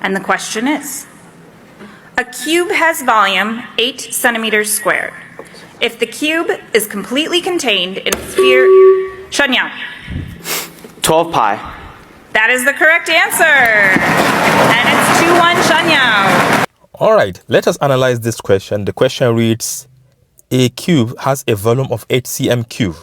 And the question is, a cube has volume 8 centimeters squared. If the cube is completely contained in a sphere, Shanyang. 12 pi. That is the correct answer. And it's 2-1 Shanyang. All right, let us analyze this question. The question reads, a cube has a volume of 8 cm cube.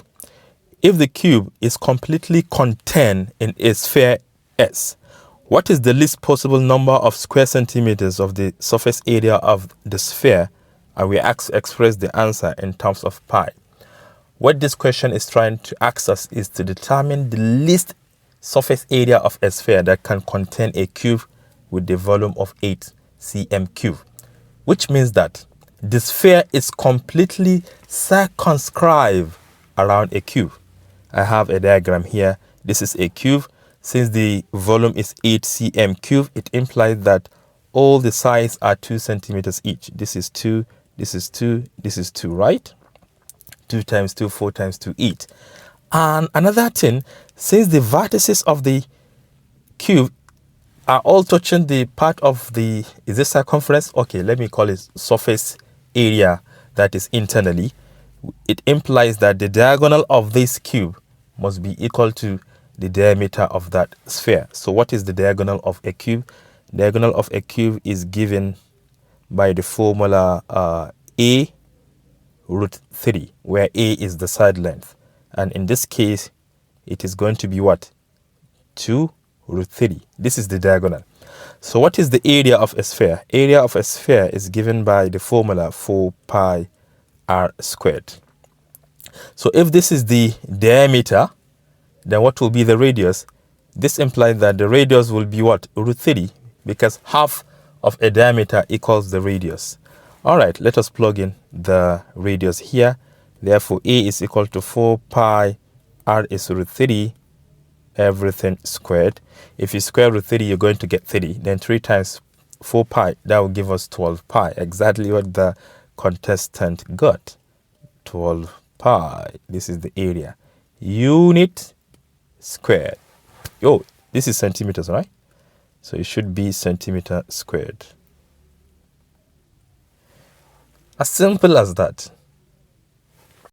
If the cube is completely contained in a sphere S, what is the least possible number of square centimeters of the surface area of the sphere? And we express the answer in terms of pi. What this question is trying to ask us is to determine the least surface area of a sphere that can contain a cube with the volume of 8 cm cube, which means that the sphere is completely circumscribed around a cube. I have a diagram here. This is a cube. Since the volume is 8 cm cube, it implies that all the sides are 2 centimeters each. This is 2, this is 2, this is 2, right? 2 times 2, 4 times 2, 8. And another thing, since the vertices of the cube are all touching the part of the, is this circumference? Okay, let me call it surface area that is internally. It implies that the diagonal of this cube must be equal to the diameter of that sphere. So what is the diagonal of a cube? Diagonal of a cube is given by the formula a root 3, where a is the side length. And in this case, it is going to be what? 2 root 3. This is the diagonal. So what is the area of a sphere? Area of a sphere is given by the formula 4 pi r squared. So if this is the diameter, then what will be the radius? This implies that the radius will be what? Root 3, because half of a diameter equals the radius. All right, let us plug in the radius here. Therefore, a is equal to 4 pi, r is root 3, everything squared. If you square root 3, you're going to get 3. Then 3 times 4 pi, that will give us 12 pi. Exactly what the contestant got. 12 pi. This is the area. Unit squared. Yo, this is centimeters, right? So it should be centimeter squared. As simple as that.